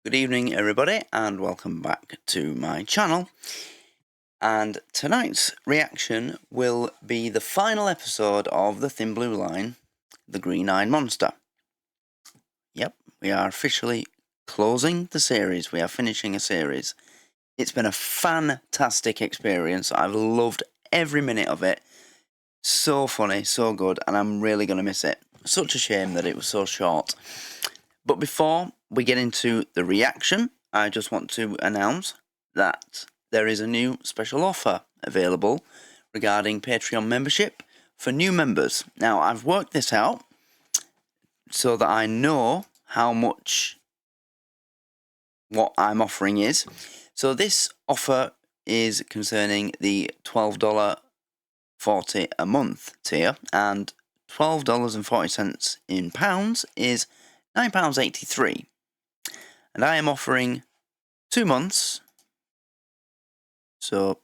Good evening, everybody, and welcome back to my channel. And tonight's reaction will be the final episode of the Thin Blue Line, the Green-Eyed Monster. Yep, we are officially closing the series. We are finishing a series. It's been a fantastic experience. I've loved every minute of it. So funny, so good, and I'm really going to miss it. Such a shame that it was so short. But before we get into the reaction, I just want to announce that there is a new special offer available regarding Patreon membership for new members. Now, I've worked this out so that I know how much what I'm offering is. So this offer is concerning the $12.40 a month tier, and $12.40 in pounds is £9.83, and I am offering 2 months, so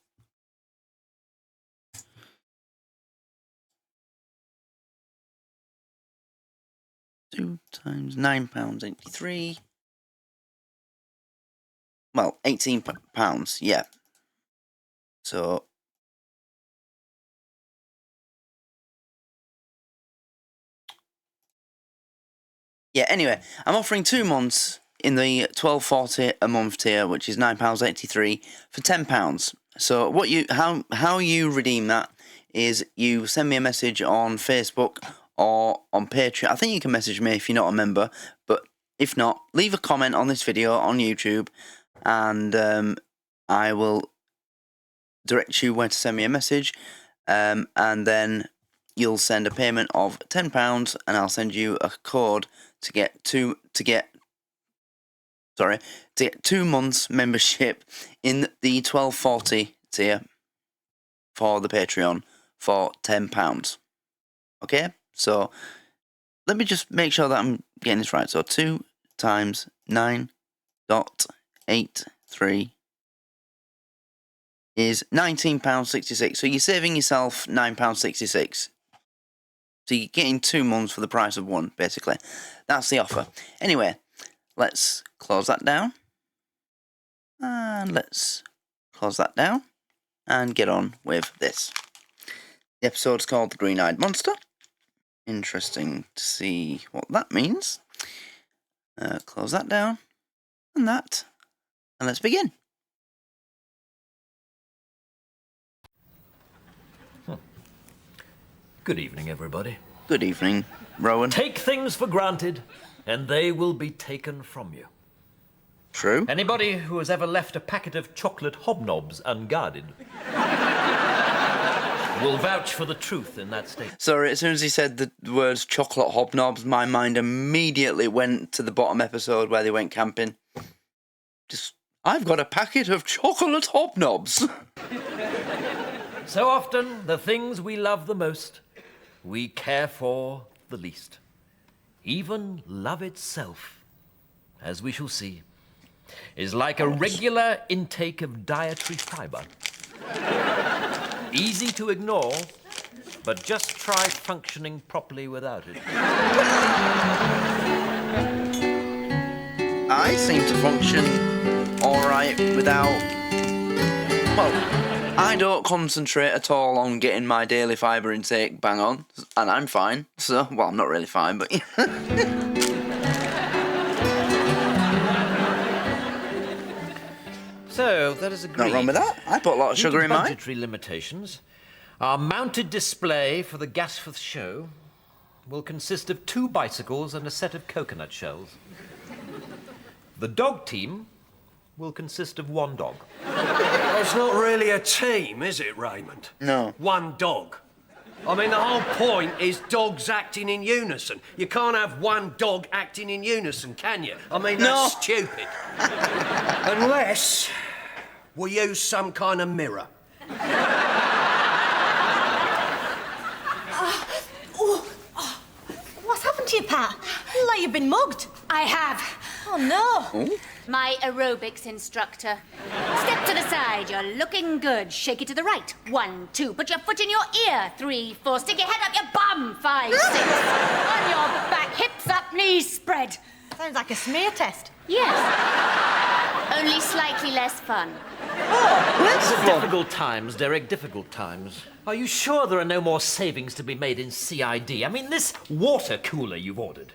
two times £9.83, well, £18, yeah, so yeah, anyway, I'm offering 2 months in the $12.40 a month tier, which is £9.83 for £10. So what how you redeem that is you send me a message on Facebook or on Patreon. I think you can message me if you're not a member, but if not, leave a comment on this video on YouTube, and I will direct you where to send me a message, and then you'll send a payment of £10, and I'll send you a code to get 2 months membership in the $12.40 tier for the Patreon for £10. Okay, so let me just make sure that I'm getting this right. So 2 times 9.83 is £19.66. So you're saving yourself £9.66. So you're getting 2 months for the price of one, basically. That's the offer. Anyway, let's close that down. And let's close that down and get on with this. The episode's called The Green-Eyed Monster. Interesting to see what that means. Close that down and that. And let's begin. Good evening, everybody. Good evening, Rowan. Take things for granted, and they will be taken from you. True. Anybody who has ever left a packet of chocolate hobnobs unguarded will vouch for the truth in that statement. Sorry, as soon as he said the words chocolate hobnobs, my mind immediately went to the bottom episode where they went camping. I've got a packet of chocolate hobnobs. So often, the things we love the most, we care for the least. Even love itself, as we shall see, is like a regular intake of dietary fibre. Easy to ignore, but just try functioning properly without it. I seem to function alright without... Well, I don't concentrate at all on getting my daily fibre intake bang on, and I'm fine. So, well, I'm not really fine, but... So, that is agreed. Not wrong with that. I put a lot of sugar in mine. Budgetary limitations. Our mounted display for the Gasforth show will consist of 2 bicycles and a set of coconut shells. The dog team will consist of 1 dog. Well, it's not really a team, is it, Raymond? No. 1 dog. I mean, the whole point is dogs acting in unison. You can't have 1 dog acting in unison, can you? I mean, that's stupid. Unless we use some kind of mirror. What's happened to you, Pat? Like you've been mugged. I have. Oh, no. Ooh. My aerobics instructor. Step to the side, you're looking good. Shake it to the right. 1, 2, put your foot in your ear. 3, 4, stick your head up your bum. 5, 6. On your back, hips up, knees spread. Sounds like a smear test. Yes. Only slightly less fun. Difficult times, Derek, difficult times. Are you sure there are no more savings to be made in CID? I mean, this water cooler you've ordered.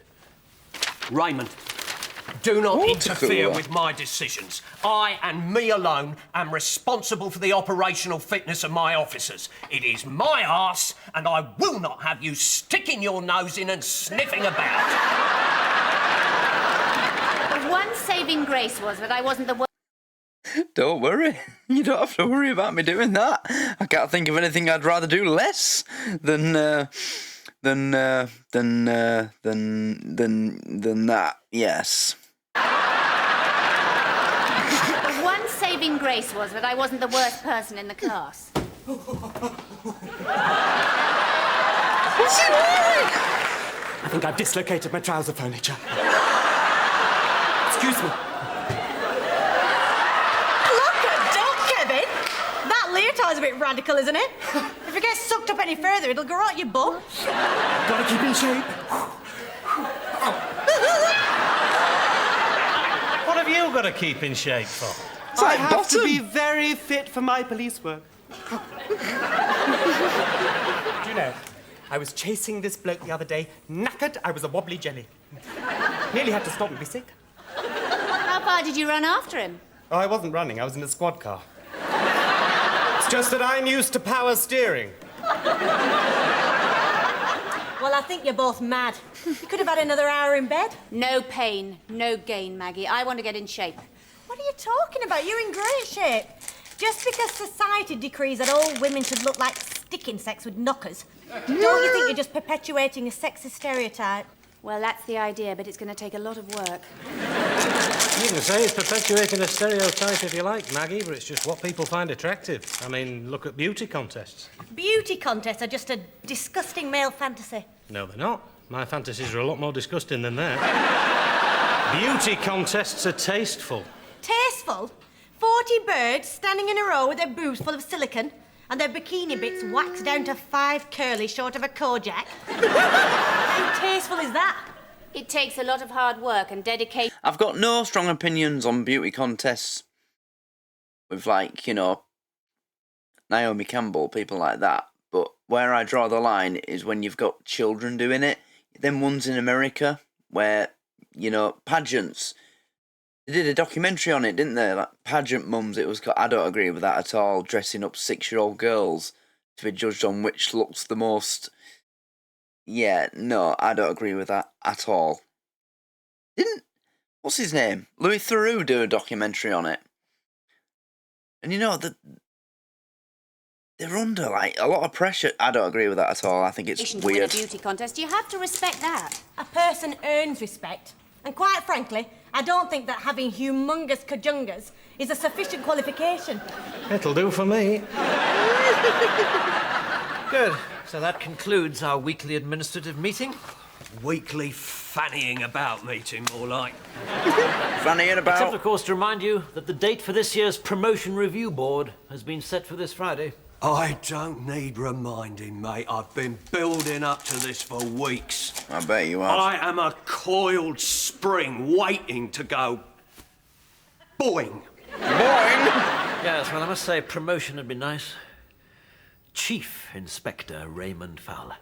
Raymond, do not Water interfere cooler. with my decisions. I and me alone am responsible for the operational fitness of my officers. It is my arse, and I will not have you sticking your nose in and sniffing about. One saving grace was that I wasn't the one. Don't worry. You don't have to worry about me doing that. I can't think of anything I'd rather do less than that. Yes. One saving grace was that I wasn't the worst person in the class. I think I've dislocated my trouser furniture. Excuse me. Look at Doc, Kevin. That leotard's a bit radical, isn't it? If it gets sucked up any further, it'll go right your bum. Gotta keep in shape. What have you got to keep in shape for? I have to be very fit for my police work. Do you know, I was chasing this bloke the other day, knackered, I was a wobbly jelly. Nearly had to stop and be sick. How far did you run after him? Oh, I wasn't running, I was in a squad car. It's just that I'm used to power steering. Well, I think you're both mad. You could have had another hour in bed. No pain, no gain, Maggie. I want to get in shape. What are you talking about? You're in great shape. Just because society decrees that all women should look like stick insects with knockers, don't you think you're just perpetuating a sexist stereotype? Well, that's the idea, but it's going to take a lot of work. You can say it's perpetuating a stereotype if you like, Maggie, but it's just what people find attractive. I mean, look at beauty contests. Beauty contests are just a disgusting male fantasy. No, they're not. My fantasies are a lot more disgusting than that. Beauty contests are tasteful. Tasteful? 40 birds standing in a row with their boobs full of silicone and their bikini bits waxed down to 5 curly short of a Kojak. How tasteful is that? It takes a lot of hard work and dedication. I've got no strong opinions on beauty contests with, like, you know, Naomi Campbell, people like that. But where I draw the line is when you've got children doing it. Them ones in America where, you know, pageants. They did a documentary on it, didn't they? Like pageant mums. It was. I don't agree with that at all. Dressing up 6-year-old girls to be judged on which looks the most. Yeah, no, I don't agree with that at all. What's his name? Louis Theroux do a documentary on it. And you know that they're under like a lot of pressure. I don't agree with that at all. I think it's To win a weird. beauty contest, you have to respect that. A person earns respect. And quite frankly, I don't think that having humongous kajungas is a sufficient qualification. It'll do for me. Good. So that concludes our weekly administrative meeting. Weekly fannying about meeting, more like. Fannying Except, about. of course, to remind you that the date for this year's Promotion Review Board has been set for this Friday. I don't need reminding, mate. I've been building up to this for weeks. I bet you are. I am a coiled spring waiting to go boing. Boing. Yes, well, I must say promotion would be nice. Chief Inspector Raymond Fowler.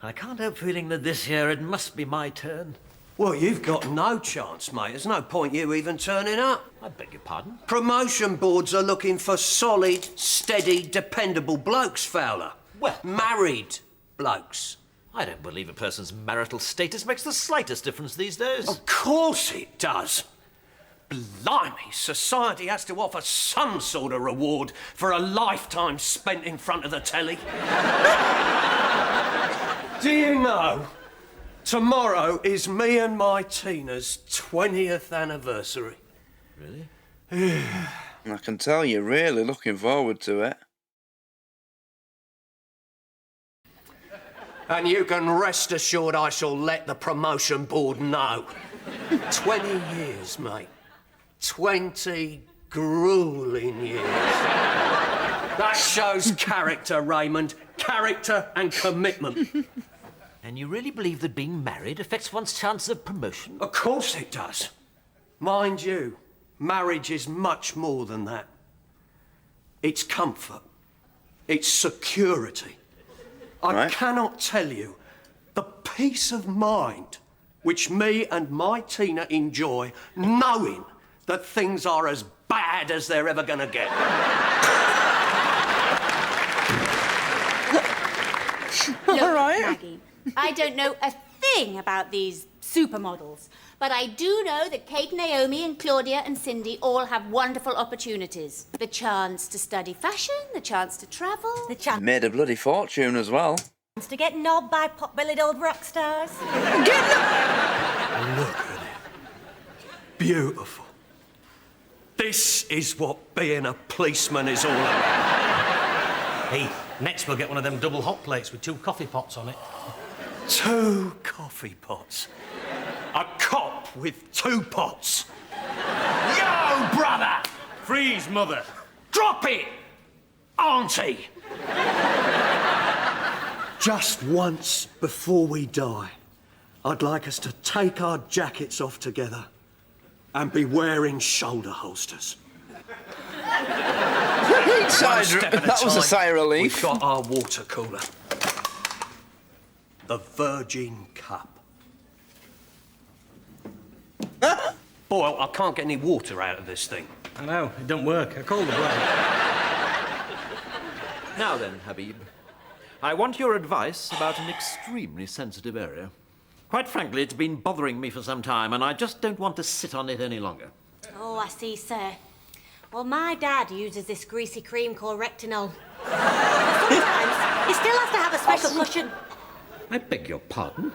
I can't help feeling that this year it must be my turn. Well, you've got no chance, mate. There's no point you even turning up. I beg your pardon? Promotion boards are looking for solid, steady, dependable blokes, Fowler. Well- married blokes. I don't believe a person's marital status makes the slightest difference these days. Of course it does. Blimey, society has to offer some sort of reward for a lifetime spent in front of the telly. Do you know, tomorrow is me and my Tina's 20th anniversary. Really? I can tell you're really looking forward to it. And you can rest assured I shall let the promotion board know. 20 years, mate. 20 grueling years. That shows character, Raymond. Character and commitment. And you really believe that being married affects one's chances of promotion? Of course it does. Mind you, marriage is much more than that. It's comfort. It's security. I Right. cannot tell you the peace of mind which me and my Tina enjoy knowing that things are as bad as they're ever going to get. Look, All right. Maggie, I don't know a thing about these supermodels, but I do know that Kate, Naomi, and Claudia and Cindy all have wonderful opportunities. The chance to study fashion, the chance to travel. The chance Made a bloody fortune as well. to get knobbed by pot-bellied old rock stars. Look at it. Beautiful. This is what being a policeman is all about. Hey, next we'll get one of them double hot plates with 2 coffee pots on it. 2 coffee pots. A cop with 2 pots. Yo, brother! Freeze, mother. Drop it! Auntie! Just once before we die, I'd like us to take our jackets off together and be wearing shoulder holsters. One step at a That was a time, sigh of relief. We've got our water cooler. The Virgin Cup. Boy, I can't get any water out of this thing. I know, it don't work. I called the bloke. Now then, Habib, I want your advice about an extremely sensitive area. Quite frankly, it's been bothering me for some time, and I just don't want to sit on it any longer. Oh, I see, sir. Well, my dad uses this greasy cream called Rectinol. Sometimes he still has to have a special cushion. I beg your pardon?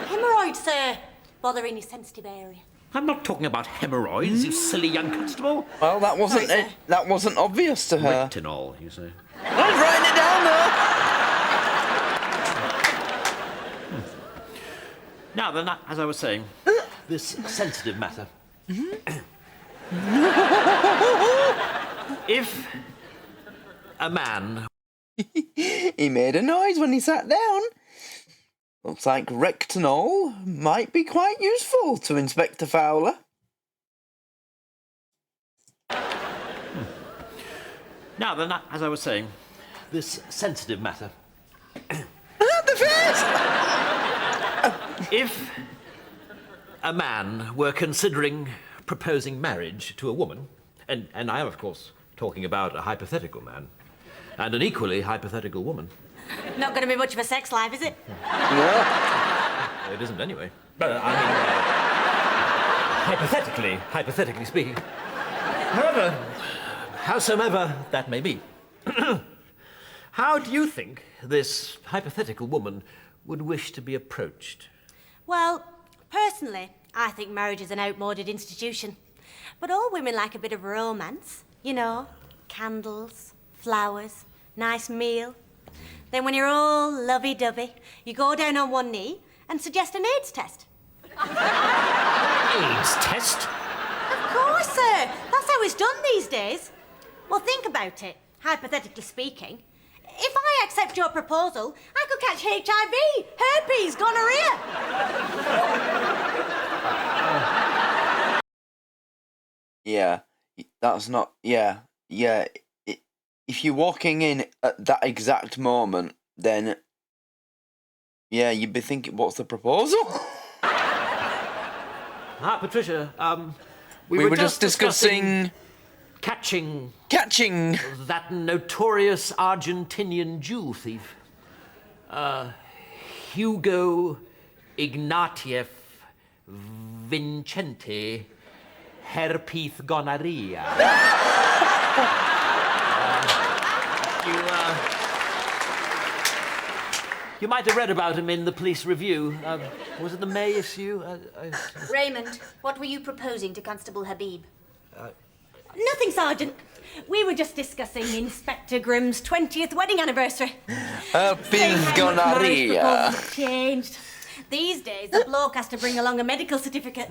Hemorrhoids, sir. Bothering his sensitive area. I'm not talking about hemorrhoids, you silly young constable. Well, that wasn't Sorry, it. sir. That wasn't obvious to her. Retinol, you say. I was writing it down though. Now then, as I was saying, this sensitive matter. If a man... He made a noise when he sat down. Looks like Rectinol might be quite useful to Inspector Fowler. Now then, as I was saying, this sensitive matter. The face! If a man were considering proposing marriage to a woman, and I am, of course, talking about a hypothetical man, and an equally hypothetical woman. Not going to be much of a sex life, is it? No. It isn't anyway. But, I mean, hypothetically speaking. However, howsoever that may be, how do you think this hypothetical woman would wish to be approached? Well, personally, I think marriage is an outmoded institution. But all women like a bit of romance. You know, candles, flowers, nice meal. Then when you're all lovey-dovey, you go down on one knee and suggest an AIDS test. AIDS test? Of course, sir. That's how it's done these days. Well, think about it, hypothetically speaking. If I accept your proposal, I could catch HIV, herpes, gonorrhea. Yeah, that's not. Yeah. If you're walking in at that exact moment, then yeah, you'd be thinking, what's the proposal? Patricia, We were just discussing catching catching. that notorious Argentinian Jew thief, Hugo Ignatieff Vincente Herpes Gonorrhea. You might have read about him in the police review. Was it the May issue? Raymond, what were you proposing to Constable Habib? Nothing, Sergeant. We were just discussing Inspector Grimm's 20th wedding anniversary. Herpes Saying how much marriage gonorrhea. proposals have changed. These days, the bloke has to bring along a medical certificate.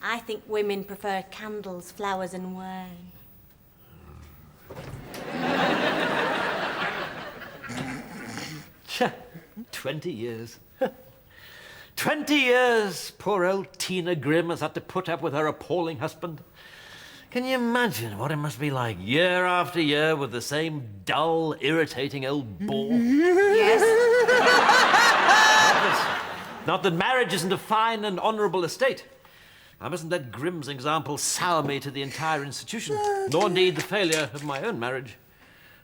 I think women prefer candles, flowers, and wine. 20 years. 20 years poor old Tina Grimm has had to put up with her appalling husband. Can you imagine what it must be like year after year with the same dull, irritating old bore? Yes. Not that marriage isn't a fine and honourable estate. I mustn't let Grimm's example sour me to the entire institution, nor indeed the failure of my own marriage.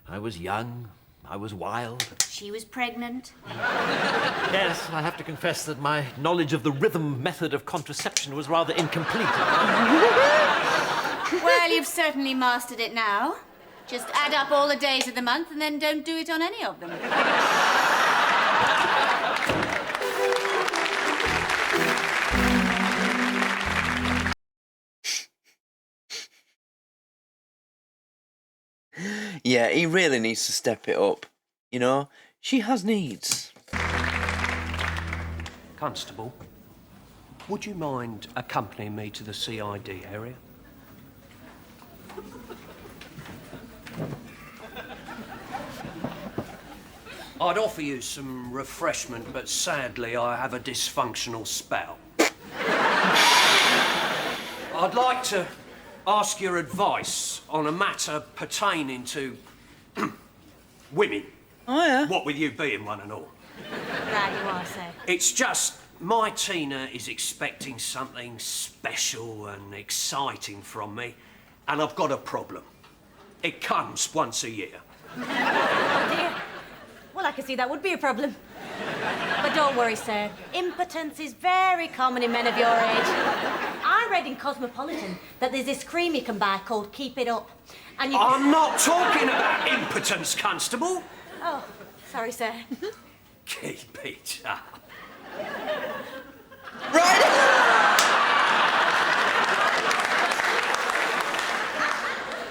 I was young, I was wild. She was pregnant. Yes, I have to confess that my knowledge of the rhythm method of contraception was rather incomplete. Well, you've certainly mastered it now. Just add up all the days of the month and then don't do it on any of them. Yeah, he really needs to step it up. You know, she has needs. Constable, would you mind accompanying me to the CID area? I'd offer you some refreshment, but sadly I have a dysfunctional spell. I'd like to ask your advice on a matter pertaining to women. Oh, yeah. What with you being one and all. Right, you are, sir. It's just my Tina is expecting something special and exciting from me, and I've got a problem. It comes once a year. Oh, dear. Well, I can see that would be a problem. But don't worry, sir. Impotence is very common in men of your age. I read in Cosmopolitan that there's this cream you can buy called Keep It Up. And you I'm not talking about impotence, Constable. Oh, sorry, sir. Keep it up.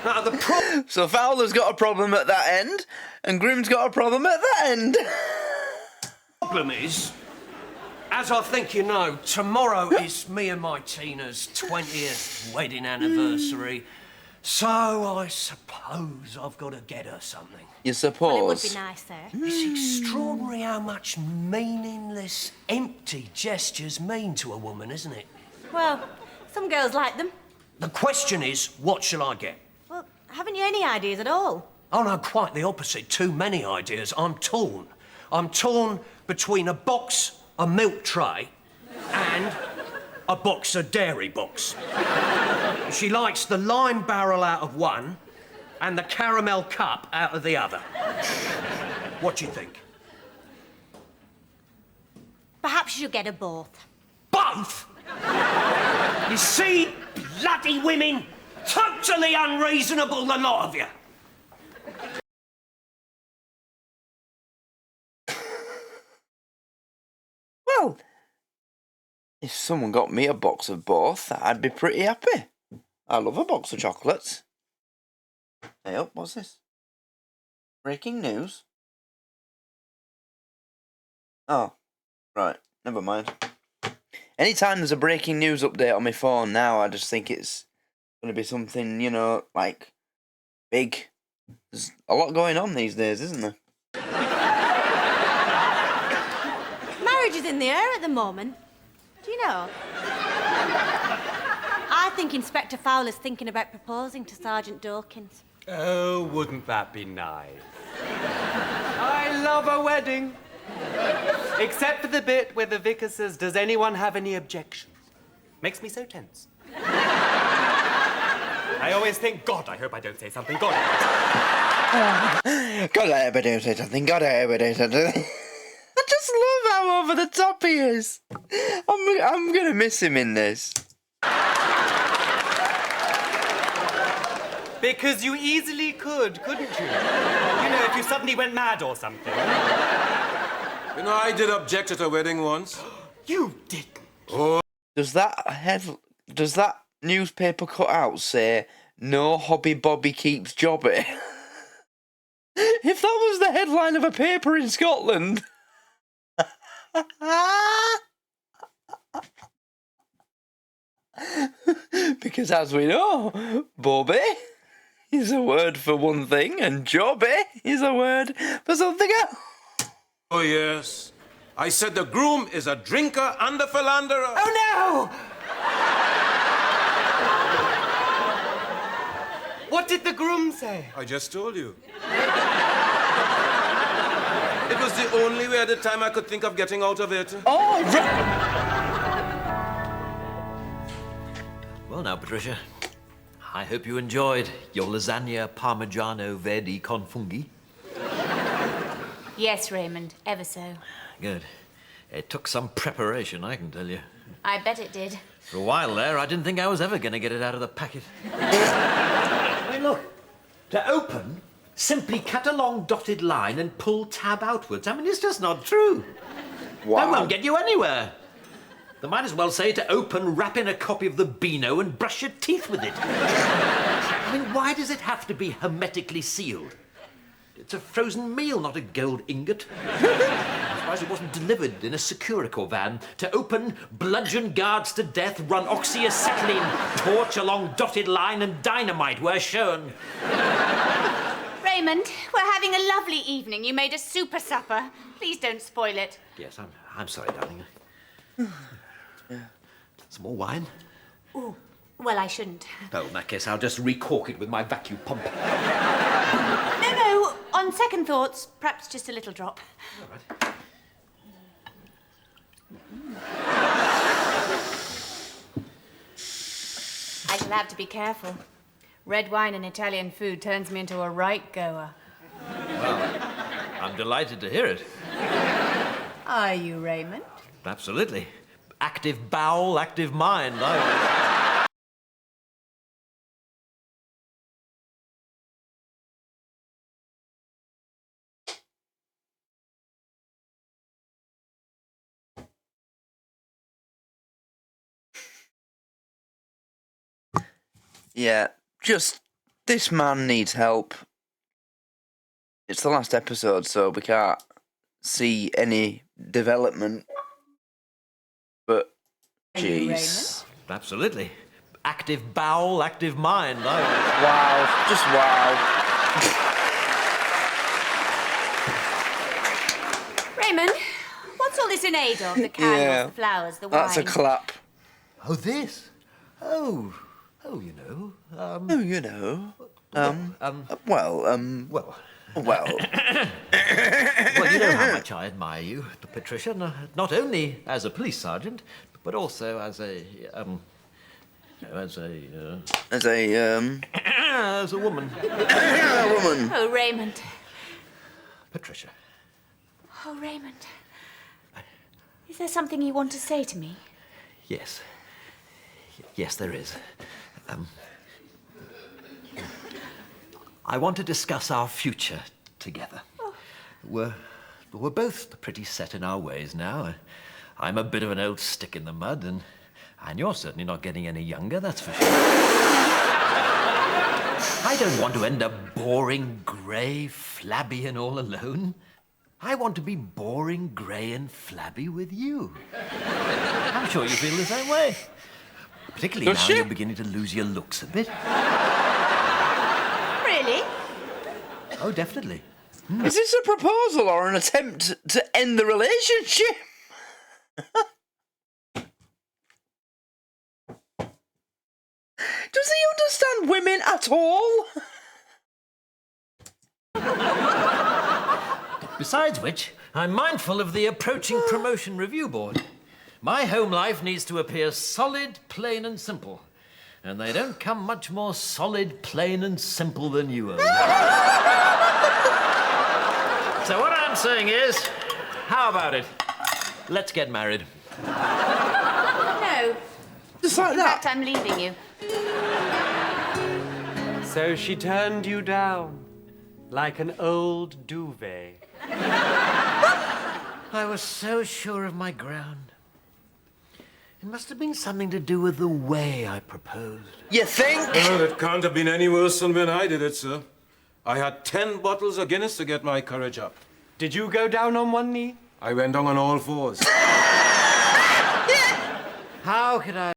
Now, the problem So Fowler's got a problem at that end, and Grimm's got a problem at that end. is, as I think you know, tomorrow is me and my Tina's 20th wedding anniversary. So I suppose I've got to get her something. You Well, it would suppose? be nice, sir. It's extraordinary how much meaningless, empty gestures mean to a woman, isn't it? Well, some girls like them. The question is, what shall I get? Well, haven't you any ideas at all? Oh, no, quite the opposite. Too many ideas. I'm torn. I'm torn between a box, a milk tray, and a box of dairy box. She likes the lime barrel out of one and the caramel cup out of the other. What do you think? Perhaps you should get her both. Both? You see, bloody women, totally unreasonable, the lot of you. Well, if someone got me a box of both, I'd be pretty happy. I love a box of chocolates. Hey up, what's this? Breaking news? Oh, right, never mind. Anytime there's a breaking news update on my phone now, I just think it's going to be something, you know, like, big. There's a lot going on these days, isn't there? Marriage is in the air at the moment. Do you know? I think Inspector Fowler's thinking about proposing to Sergeant Dawkins. Oh, wouldn't that be nice? I love a wedding. Except for the bit where the vicar says, "Does anyone have any objections?" Makes me so tense. I always think, God, I hope I don't say something. God, God, I ever do say something. God, I ever do something. I just love how over the top he is. I'm gonna miss him in this. Because you easily could, couldn't you? You know, if you suddenly went mad or something. You know, I did object at a wedding once. You didn't. Does that newspaper cutout say "No hobby Bobby keeps jobby"? If that was the headline of a paper in Scotland. Because as we know, Bobby is a word for one thing, and jobby is a word for something else. Oh, yes. I said the groom is a drinker and a philanderer. Oh, no! What did the groom say? I just told you. It was the only way at the time I could think of getting out of it. Oh, Well now, Patricia, I hope you enjoyed your lasagna parmigiano verde con funghi. Yes, Raymond, ever so. Good. It took some preparation, I can tell you. I bet it did. For a while there, I didn't think I was ever going to get it out of the packet. I mean, look, to open, simply cut a long dotted line and pull tab outwards. I mean, it's just not true. wow. That won't get you anywhere. They might as well say to open, wrap in a copy of the Beano and brush your teeth with it. I mean, why does it have to be hermetically sealed? It's a frozen meal, not a gold ingot. I'm surprised it wasn't delivered in a Securico van. To open, bludgeon guards to death, run oxyacetylene, torch along dotted line and dynamite where shown. Raymond, we're having a lovely evening. You made a super supper. Please don't spoil it. Yes, I'm sorry, darling. Some more wine? Ooh, well, I shouldn't. No, in that case, I'll just recork it with my vacuum pump. No, on second thoughts, perhaps just a little drop. All right. I shall have to be careful. Red wine and Italian food turns me into a right goer. I'm delighted to hear it. Are you, Raymond? Absolutely. Active bowel, active mind. Yeah, just this man needs help. It's the last episode, so we can't see any development. But, jeez. Absolutely. Active bowel, active mind. Wow, just wow. Raymond, what's all this in aid of? The candles, Yeah. the flowers, the wine? That's a clap. Oh, this? Oh, you know. Oh, you know. Well. Well, Well. well, you know how much I admire you, Patricia, not only as a police sergeant, but also as a, as a as a woman. Woman. Oh, Raymond. Patricia. Oh, Raymond. Is there something you want to say to me? Yes. Yes, there is. I want to discuss our future together. Oh. We're both pretty set in our ways now. I'm a bit of an old stick in the mud, and you're certainly not getting any younger, that's for sure. I don't want to end up boring, grey, flabby, and all alone. I want to be boring, grey, and flabby with you. I'm sure you feel the same way. Particularly now you're beginning to lose your looks a bit. Really? Oh, definitely. Is this a proposal or an attempt to end the relationship? Does he understand women at all? Besides which, I'm mindful of the approaching promotion review board. My home life needs to appear solid, plain, and simple. And they don't come much more solid, plain, and simple than you are. So what I'm saying is, how about it? Let's get married. No. Just like In that. fact, I'm leaving you. So she turned you down like an old duvet. I was so sure of my ground. It must have been something to do with the way I proposed. You think? Well, it can't have been any worse than when I did it, sir. I had 10 bottles of Guinness to get my courage up. Did you go down on one knee? I went down on all fours. How could I?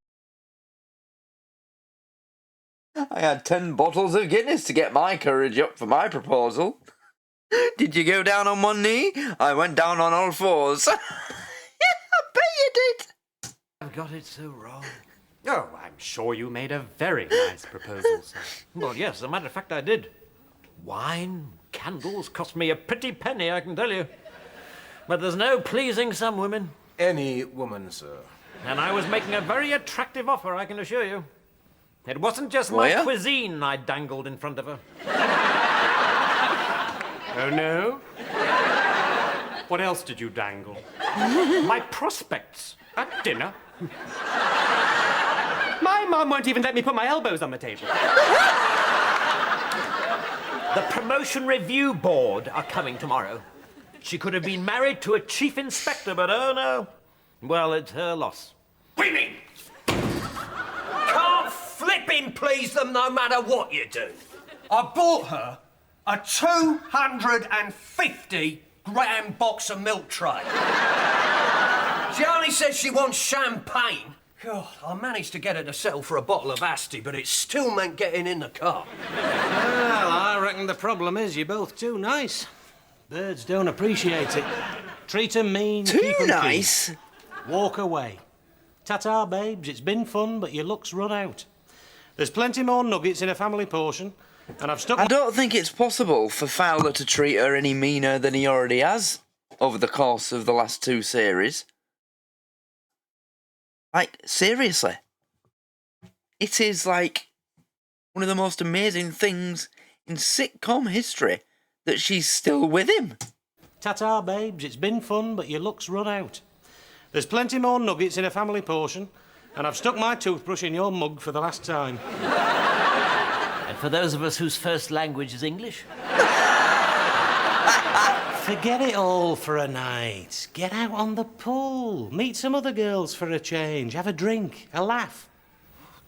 I had 10 bottles of Guinness to get my courage up for my proposal. Did you go down on one knee? I went down on all fours. I bet you did. I've got it so wrong. Oh, I'm sure you made a very nice proposal, sir. Well, yes, as a matter of fact, I did. Wine, candles cost me a pretty penny, I can tell you. But there's no pleasing some women. Any woman, sir. And I was making a very attractive offer, I can assure you. It wasn't just my Well? cuisine I dangled in front of her. Oh, no? What else did you dangle? My prospects. At dinner? My mum won't even let me put my elbows on the table. The promotion review board are coming tomorrow. She could have been married to a chief inspector, but oh no. Well, it's her loss. Women! Can't flipping please them no matter what you do. I bought her a 250-gram box of milk tray. She only says she wants champagne. God, I managed to get her to settle for a bottle of Asti, but it still meant getting in the car. Well, I reckon the problem is you're both too nice. Birds don't appreciate it. Treat 'em mean, Too keep 'em nice? keen. Walk away. Ta-ta, babes, it's been fun, but your luck's run out. There's plenty more nuggets in a family portion, and I've stuck... I don't think it's possible for Fowler to treat her any meaner than he already has over the course of the last 2 series. Like, seriously. It is, like, one of the most amazing things in sitcom history that she's still with him. Ta-ta, babes, it's been fun, but your luck's run out. There's plenty more nuggets in a family portion, and I've stuck my toothbrush in your mug for the last time. And for those of us whose first language is English? Forget it all for a night. Get out on the pool. Meet some other girls for a change. Have a drink, a laugh.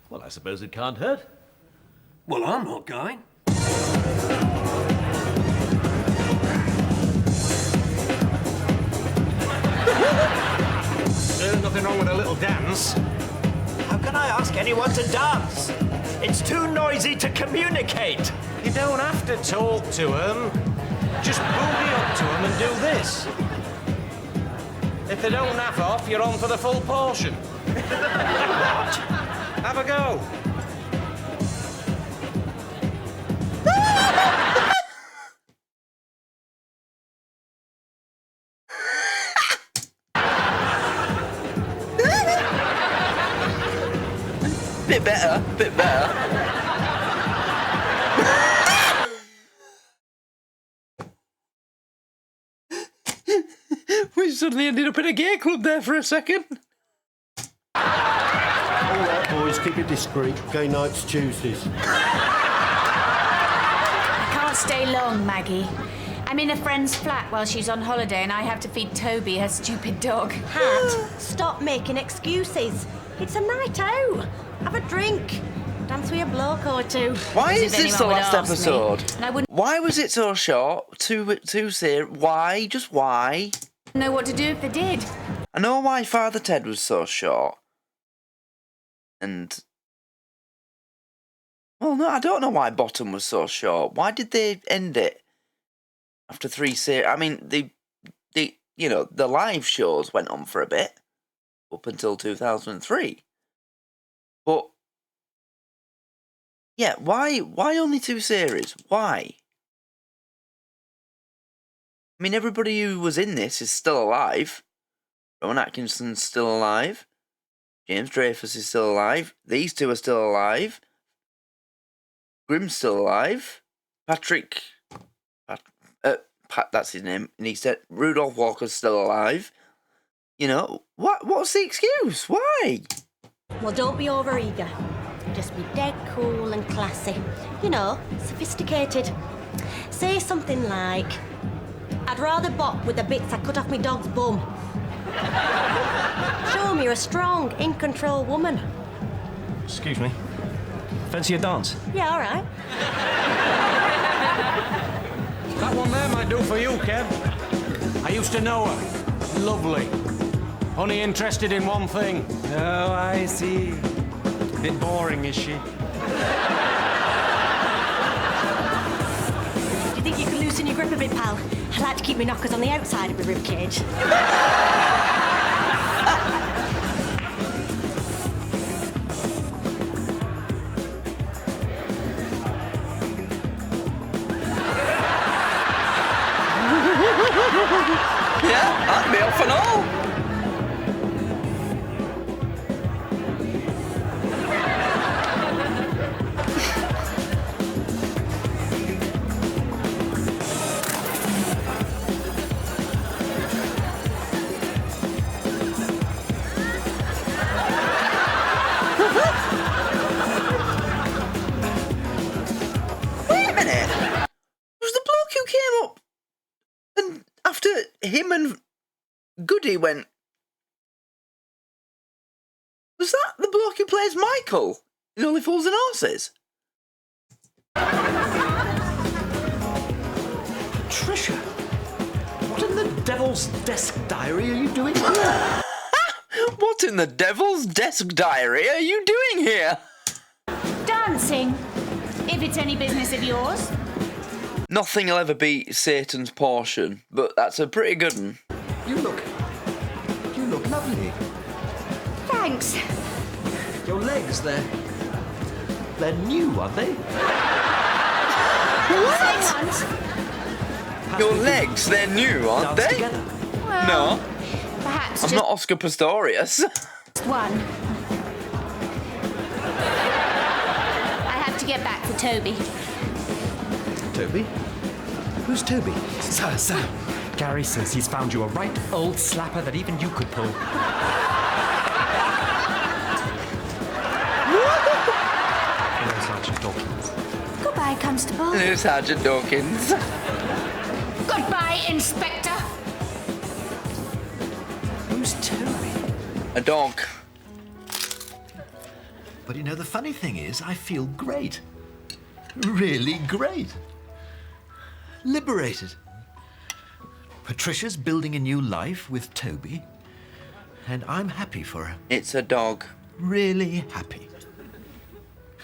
Well, I suppose it can't hurt. Well, I'm not going. There's nothing wrong with a little dance. How can I ask anyone to dance? It's too noisy to communicate. You don't have to talk to them. Just boogie up to them and do this. If they don't naff off, you're on for the full portion. Have a go. Bit better, bit better. We suddenly ended up in a gay club there for a second. All right, boys, keep it discreet. Gay night's Tuesdays. I can't stay long, Maggie. I'm in a friend's flat while she's on holiday and I have to feed Toby, her stupid dog. Hat, stop making excuses. It's a night out. Have a drink. Dance with a bloke or two. Why As is if this the anyone would last ask me. episode? And I wouldn't Why was it so short? Two series. Why? Just why? know what to do if they did. I know why Father Ted was so short. And... well, no, I don't know why Bottom was so short. Why did they end it after 3 series? I mean, the you know, the live shows went on for a bit, up until 2003. But, yeah, why only 2 series? Why? I mean, everybody who was in this is still alive. Rowan Atkinson's still alive. James Dreyfus is still alive. These 2 are still alive. Grimm's still alive. Patrick... Pat, that's his name. And he said Rudolph Walker's still alive. You know, what's the excuse? Why? Well, don't be overeager. Just be dead cool and classy. You know, sophisticated. Say something like, I'd rather bop with the bits I cut off my dog's bum. Show 'em you're a strong, in-control woman. Excuse me. Fancy a dance? Yeah, all right. That one there might do for you, Kev. I used to know her. Lovely. Only interested in one thing. Oh, I see. Bit boring, is she? Do you think you can loosen your grip a bit, pal? I like to keep my knockers on the outside of my ribcage. Yeah, I'd be off and all. Wait a minute. Was the bloke who came up and after him and Goody went? Was that the bloke who plays Michael in Only Fools and Horses? Patricia, what in the devil's desk diary are you doing? What in the devil's desk diary are you doing here? Dancing, if it's any business of yours. Nothing'll ever beat Satan's portion, but that's a pretty good one. You look lovely. Thanks. Your legs, they're new, aren't they? What? Your legs, they're new, aren't Dance they? together. Well, No, perhaps I'm just not Oscar Pistorius. one. I have to get back for Toby. Toby? Who's Toby? Sir. Gary says he's found you a right old slapper that even you could pull. Hello, Sergeant Dawkins. Goodbye, Constable. Hello, Sergeant Dawkins. Goodbye, Inspector. Who's Toby? A dog. But you know, the funny thing is, I feel great. Really great. Liberated. Patricia's building a new life with Toby, and I'm happy for her. It's a dog. Really happy.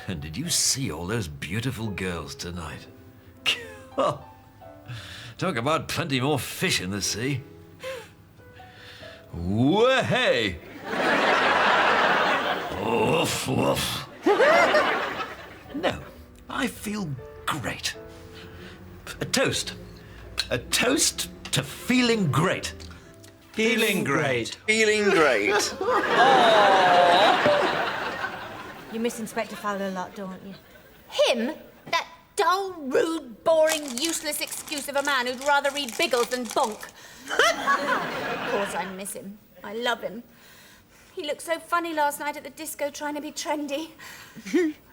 And did you see all those beautiful girls tonight? Talk about plenty more fish in the sea. Way! Woof, woof. No, I feel great. A toast. A toast to feeling great. Feeling great. Feeling great. You miss Inspector Fowler a lot, don't you? Him? That dull, rude, boring, useless excuse of a man who'd rather read Biggles than bonk. Of course I miss him. I love him. He looked so funny last night at the disco trying to be trendy.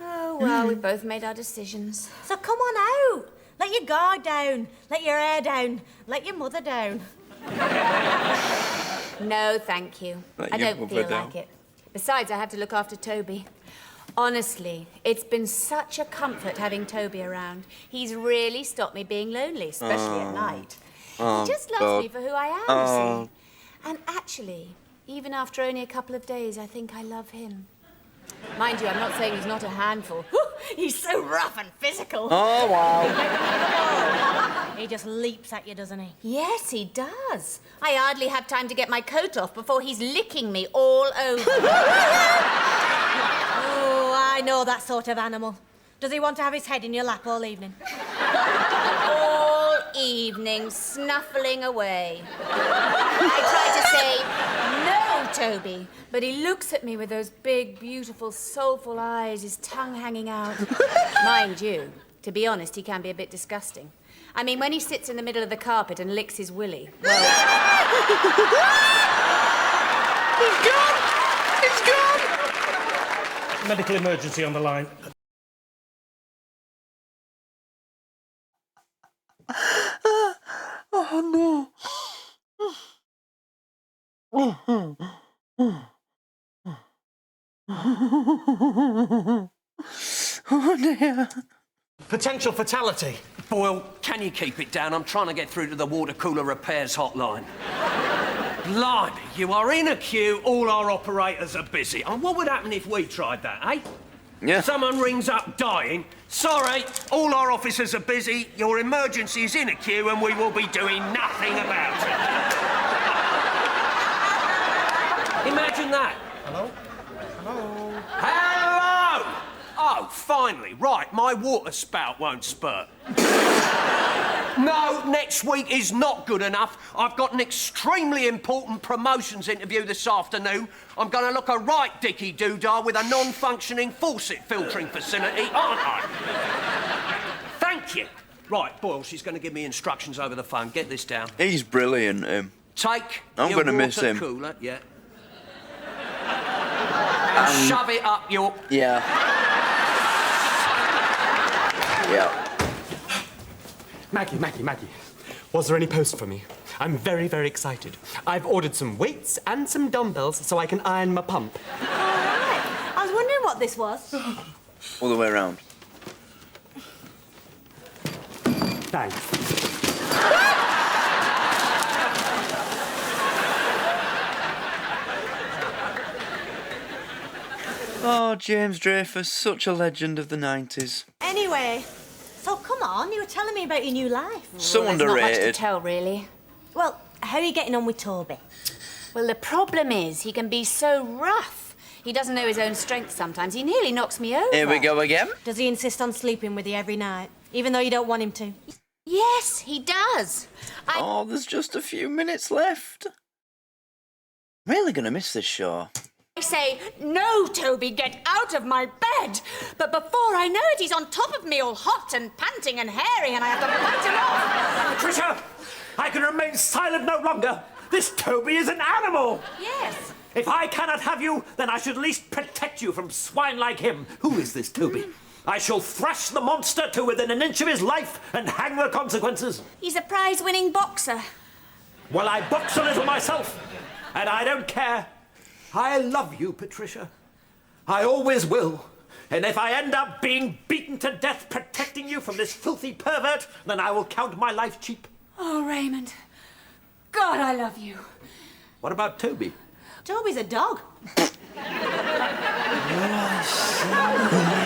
Oh, well, we both made our decisions. So come on out. Let your guard down. Let your hair down. Let your mother down. No, thank you. Let I your don't mother feel down. like it. Besides, I have to look after Toby. Honestly, it's been such a comfort having Toby around. He's really stopped me being lonely, especially at night. He just loves me for who I am, you see. And actually, even after only a couple of days, I think I love him. Mind you, I'm not saying he's not a handful. He's so rough and physical. Oh, wow. He just leaps at you, doesn't he? Yes, he does. I hardly have time to get my coat off before he's licking me all over. Oh, I know that sort of animal. Does he want to have his head in your lap all evening? All evening, snuffling away. I try to say, no, Toby, but he looks at me with those big, beautiful, soulful eyes, his tongue hanging out. Mind you, to be honest, he can be a bit disgusting. I mean, when he sits in the middle of the carpet and licks his willy, well... He's gone! He's gone! Medical emergency on the line. Oh, no. Oh, dear. Potential fatality. Boyle, can you keep it down? I'm trying to get through to the water cooler repairs hotline. Blimey, you are in a queue, all our operators are busy. And what would happen if we tried that, eh? Yeah. Someone rings up dying. Sorry, all our officers are busy. Your emergency is in a queue and we will be doing nothing about it. Imagine that. Hello? Hello? Hello! Oh, finally. Right, my water spout won't spurt. No, next week is not good enough. I've got an extremely important promotions interview this afternoon. I'm going to look a right dicky doodah with a non-functioning faucet filtering facility, aren't I? Thank you. Right, Boyle, she's going to give me instructions over the phone. Get this down. He's brilliant, him. Take I'm your gonna miss water him. cooler, yeah. And shove it up your... Yeah. Yeah. Maggie. Was there any post for me? I'm very, very excited. I've ordered some weights and some dumbbells so I can iron my pump. All right. I was wondering what this was. All the way around. Thanks. Oh, James Dreyfus, such a legend of the 90s. Anyway, so come on, you were telling me about your new life. So There's not much to underrated. tell, really. Well, how are you getting on with Toby? Well, the problem is he can be so rough. He doesn't know his own strength sometimes. He nearly knocks me over. Here we go again. Does he insist on sleeping with you every night, even though you don't want him to? Yes, he does. Oh, there's just a few minutes left. Really gonna miss this show. I say, no, Toby, get out of my bed. But before I know it, he's on top of me all hot and panting and hairy, and I have to fight him off. Patricia, I can remain silent no longer. This Toby is an animal. Yes. If I cannot have you, then I should at least protect you from swine like him. Who is this Toby? I shall thrash the monster to within an inch of his life and hang the consequences. He's a prize-winning boxer. Well, I box a little myself, and I don't care. I love you, Patricia. I always will. And if I end up being beaten to death protecting you from this filthy pervert, then I will count my life cheap. Oh, Raymond. God, I love you. What about Toby? Toby's a dog. I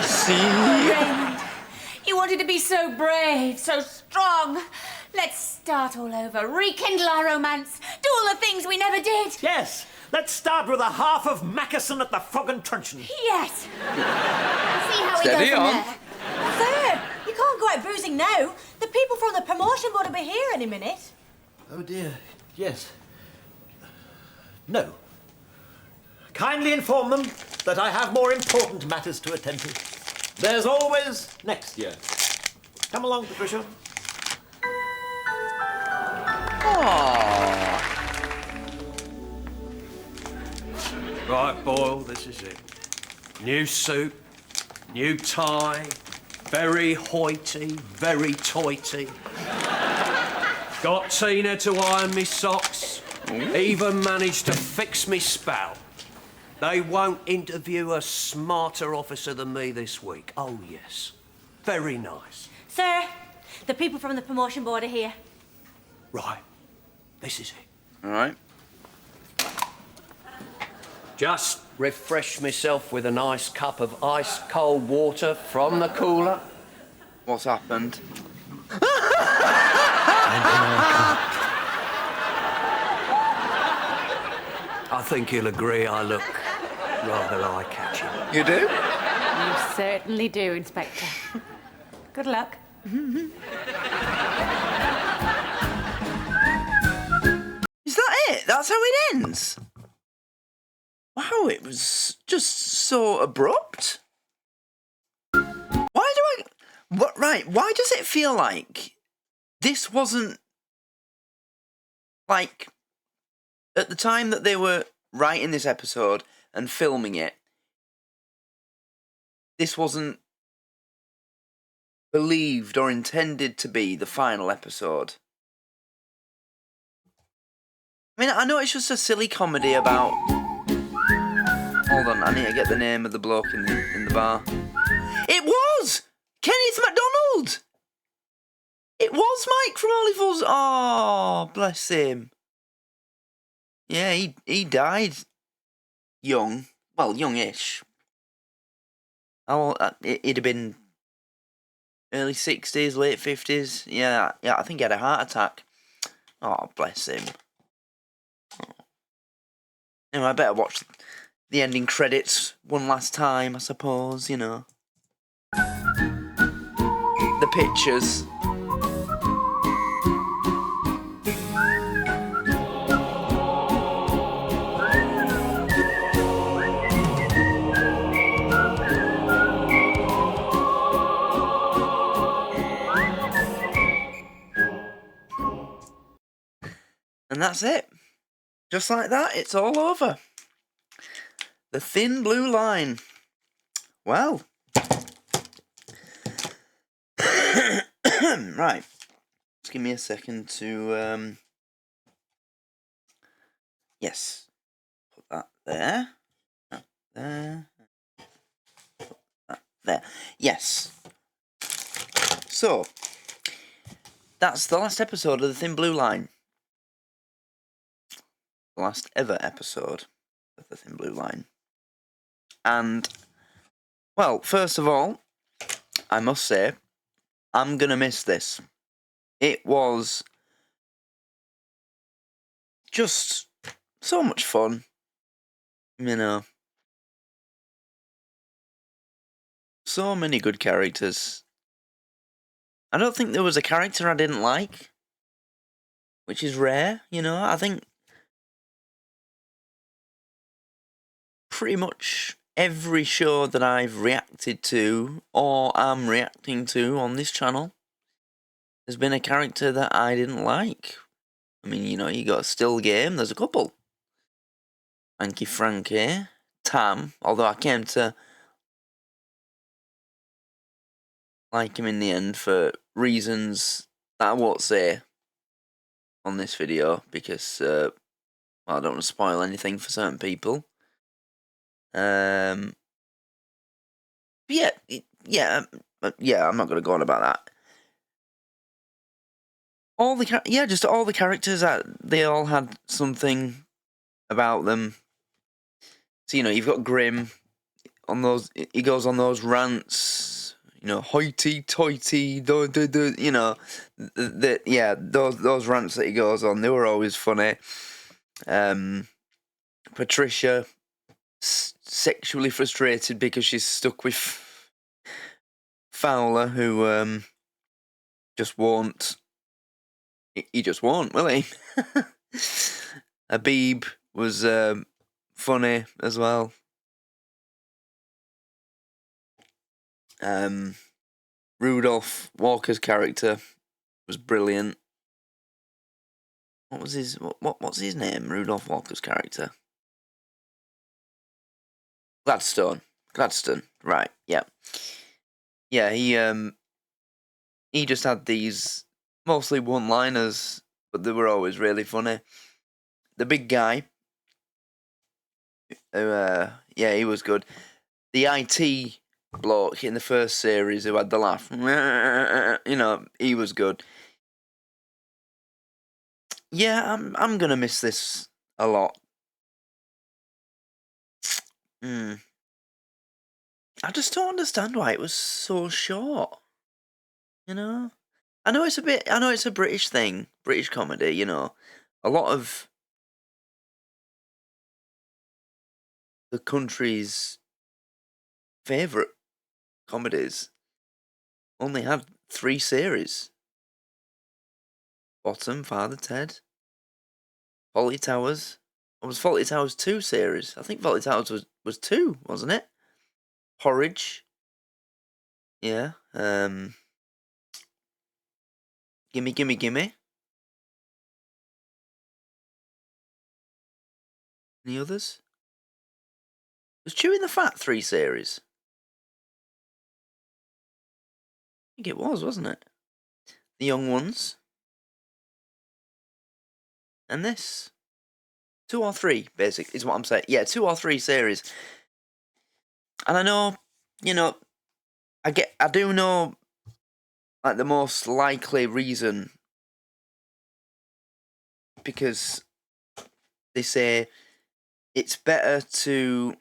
see. Raymond, you wanted to be so brave, so strong. Let's start all over, rekindle our romance, do all the things we never did. Yes. Let's start with a half of Mackerson at the Frog and Truncheon. Yes. See how we Steady go from on. there. Sir, you can't go out boozing now. The people from the promotion board will be here any minute. Oh dear, yes. No. Kindly inform them that I have more important matters to attend to. There's always next year. Come along, Patricia. Aww. Right, Boyle, this is it. New suit, new tie, very hoity, very toity. Got Tina to iron me socks, even managed to fix me spout. They won't interview a smarter officer than me this week. Oh, yes. Very nice. Sir, the people from the promotion board are here. Right, this is it. All right. Just refresh myself with a nice cup of ice-cold water from the cooler. What's happened? I think he'll agree I look rather eye-catching. You do? You certainly do, Inspector. Good luck. Is that it? That's how it ends? Wow, it was just so abrupt. Why does it feel like this wasn't, like, at the time that they were writing this episode and filming it, this wasn't believed or intended to be the final episode? I mean, I know it's just a silly comedy about... Hold on, I need to get the name of the bloke in the bar. It was! Kenneth MacDonald! It was Mike from Only Fools. Oh, bless him. Yeah, he died young. Well, youngish. He'd have been early 60s, late 50s. Yeah, I think he had a heart attack. Oh, bless him. Anyway, I better watch the ending credits one last time, I suppose, you know. The pictures. And that's it. Just like that, it's all over. The Thin Blue Line. Well. Right. Just give me a second to, yes. Put that there. That there. Put that there. Yes. So, that's the last episode of The Thin Blue Line. The last ever episode of The Thin Blue Line. And, well, first of all, I must say, I'm gonna miss this. It was just so much fun, you know. So many good characters. I don't think there was a character I didn't like, which is rare, you know. I think pretty much every show that I've reacted to or am reacting to on this channel has been a character that I didn't like. I mean, you know, you got Still Game, there's a couple. Frankie, Tam, although I came to like him in the end for reasons that I won't say on this video because well, I don't want to spoil anything for certain people. But yeah, I'm not going to go on about that. Just all the characters, they all had something about them. So, you know, you've got Grim on those, he goes on those rants, you know, hoity-toity, you know, those rants that he goes on, they were always funny. Patricia, sexually frustrated because she's stuck with Fowler, who just won't, he just won't, will he? Habib was funny as well. Rudolph Walker's character was brilliant. What's his name? Rudolph Walker's character. Gladstone, right? Yeah. He just had these mostly one-liners, but they were always really funny. The big guy, he was good. The IT bloke in the first series who had the laugh, you know, he was good. Yeah, I'm gonna miss this a lot. I just don't understand why it was so short. You know, I know it's a British thing, British comedy. You know, a lot of the country's favourite comedies only had 3 series. Bottom, Father Ted, Fawlty Towers. Or was Fawlty Towers 2 series? I think Fawlty Towers was 2, wasn't it? Porridge. Yeah. Gimme, Gimme, Gimme. Any others? Was Chewing the Fat 3 series? I think it was, wasn't it? The Young Ones. And this. 2 or 3, basic, is what I'm saying. Yeah, 2 or 3 series. And I know, you know, I do know, like, the most likely reason. Because they say it's better to...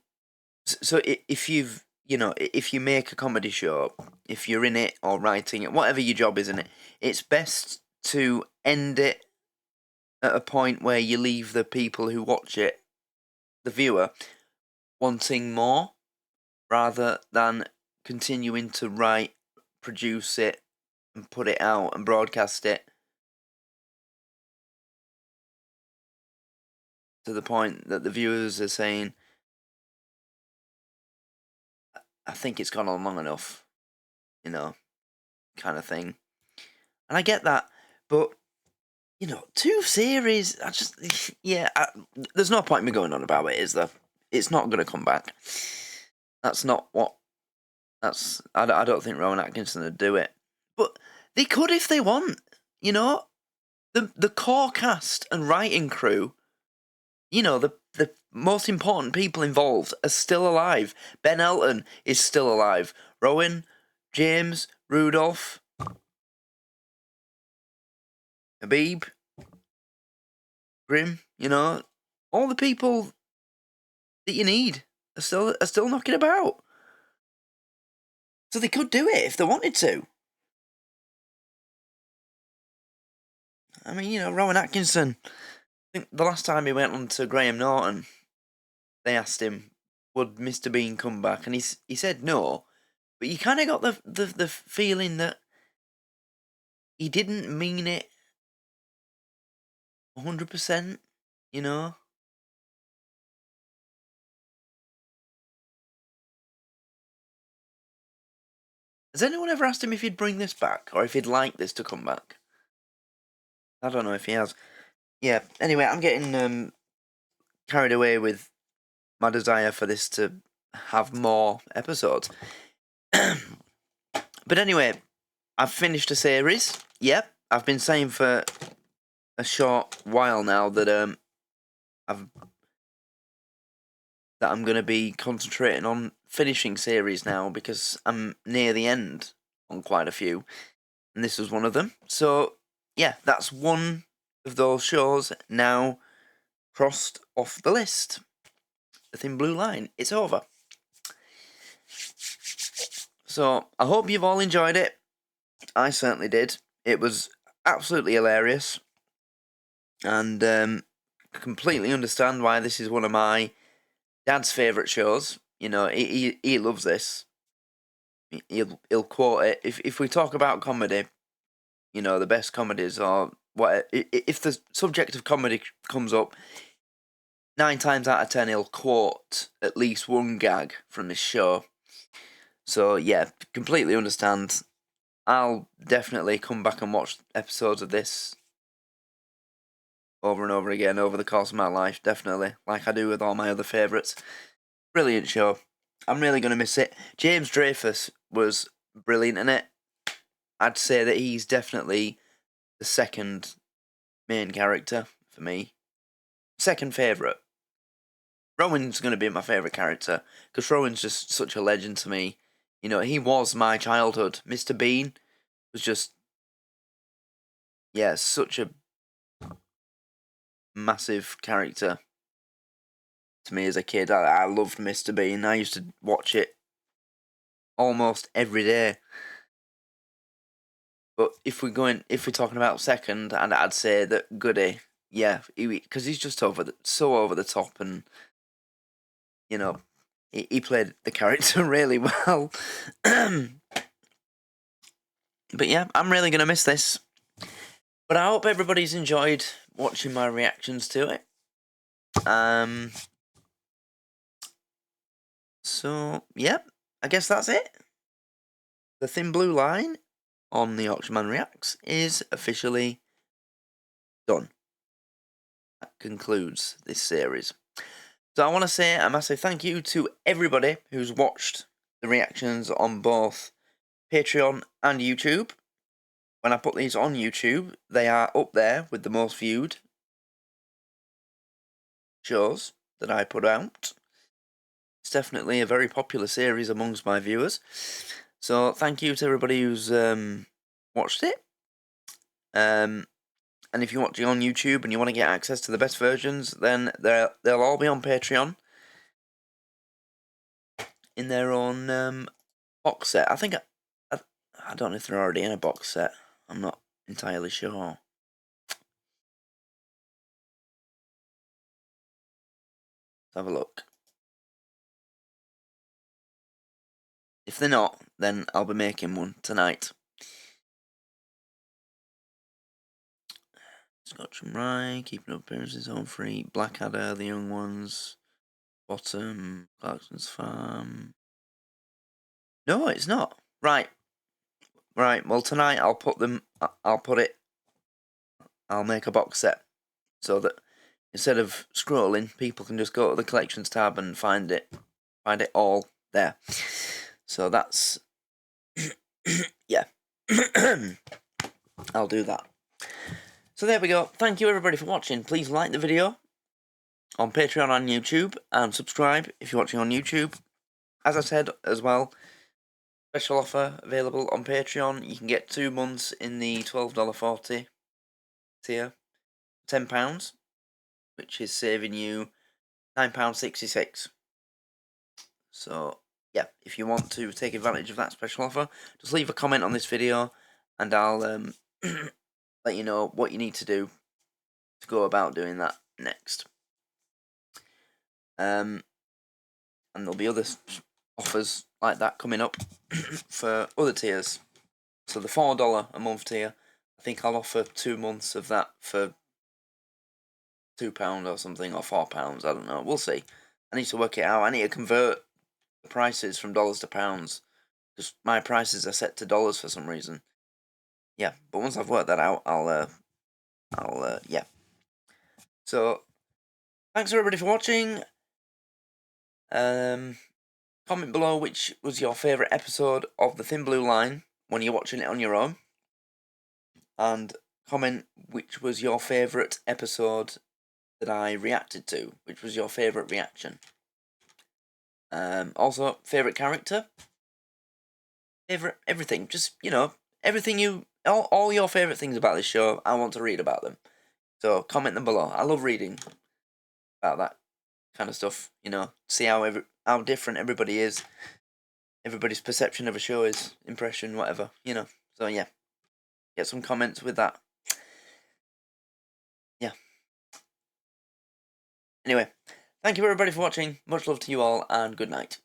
So if if you make a comedy show, if you're in it or writing it, whatever your job is in it, it's best to end it at a point where you leave the people who watch it, the viewer, wanting more, rather than continuing to write, produce it, and put it out and broadcast it to the point that the viewers are saying, I think it's gone on long enough, you know, kind of thing. And I get that, but you know, 2 series. There's no point in me going on about it, is there? It's not going to come back. That's not what. I don't think Rowan Atkinson would do it, but they could if they want. You know, the core cast and writing crew. You know, the most important people involved are still alive. Ben Elton is still alive. Rowan, James, Rudolph, Habib, Grim. You know, all the people that you need are still knocking about. So they could do it if they wanted to. I mean, you know, Rowan Atkinson. I think the last time he went on to Graham Norton, they asked him, would Mr. Bean come back? And he said no. But you kind of got the feeling that he didn't mean it 100%, you know? Has anyone ever asked him if he'd bring this back? Or if he'd like this to come back? I don't know if he has. Yeah, anyway, I'm getting carried away with my desire for this to have more episodes. But anyway, I've finished a series. Yep, I've been saying for a short while now that I'm going to be concentrating on finishing series now because I'm near the end on quite a few, and this was one of them. So yeah, that's one of those shows now crossed off the list. The Thin Blue Line. It's over. So I hope you've all enjoyed it. I certainly did. It was absolutely hilarious, and completely understand why this is one of my dad's favourite shows. You know, he loves this. He'll quote it. If we talk about comedy, you know, the best comedies or what, if the subject of comedy comes up, 9 times out of 10 he'll quote at least one gag from this show. So yeah, completely understand. I'll definitely come back and watch episodes of this over and over again over the course of my life, definitely, like I do with all my other favourites. Brilliant show. I'm really going to miss it. James Dreyfus was brilliant in it. I'd say that he's definitely the second main character for me. Second favourite. Rowan's going to be my favourite character, because Rowan's just such a legend to me. You know, he was my childhood. Mr. Bean was just, yeah, such a massive character to me as a kid. I loved Mr. Bean. I used to watch it almost every day. But if we're talking about second, and I'd say that Goody, yeah, because he's just so over the top, and you know, he played the character really well. But yeah, I'm really gonna miss this. But I hope everybody's enjoyed watching my reactions to it. So yeah, I guess that's it. The Thin Blue Line on the Auctionman Reacts is officially done. That concludes this series. So I want to say a massive thank you to everybody who's watched the reactions on both Patreon and YouTube. When I put these on YouTube, they are up there with the most viewed shows that I put out. It's definitely a very popular series amongst my viewers. So thank you to everybody who's watched it. And if you're watching on YouTube and you want to get access to the best versions, then they'll all be on Patreon in their own box set. I think I don't know if they're already in a box set. I'm not entirely sure. Let's have a look. If they're not, then I'll be making one tonight. Scotch and Rye, Keeping Up Appearances, Home Free, Blackadder, The Young Ones, Bottom, Clarkson's Farm. No, it's not. Right. Well, tonight I'll put it I'll make a box set so that instead of scrolling, people can just go to the collections tab and find it all there. So that's yeah. I'll do that. So there we go. Thank you everybody for watching. Please like the video on Patreon and YouTube, and subscribe if you're watching on YouTube. As I said as well, special offer available on Patreon. You can get 2 months in the $12.40 tier, £10, which is saving you £9.66. So yeah, if you want to take advantage of that special offer, just leave a comment on this video and I'll let you know what you need to do to go about doing that next. And there'll be other offers like that coming up for other tiers. So the $4 a month tier, I think I'll offer 2 months of that for £2 or something, or £4, I don't know, we'll see. I need to work it out. I need to convert the prices from dollars to pounds, because my prices are set to dollars for some reason. Yeah, but once I've worked that out, I'll yeah. So, thanks everybody for watching. Comment below which was your favourite episode of The Thin Blue Line when you're watching it on your own. And comment which was your favourite episode that I reacted to, which was your favourite reaction. Also, favourite character, favourite everything, just, you know, everything all your favourite things about this show, I want to read about them. So, comment them below. I love reading about that kind of stuff, you know, see how different everybody is, everybody's perception of a show is, impression, whatever, you know. So, yeah, get some comments with that. Yeah. Anyway, thank you everybody for watching, much love to you all, and good night.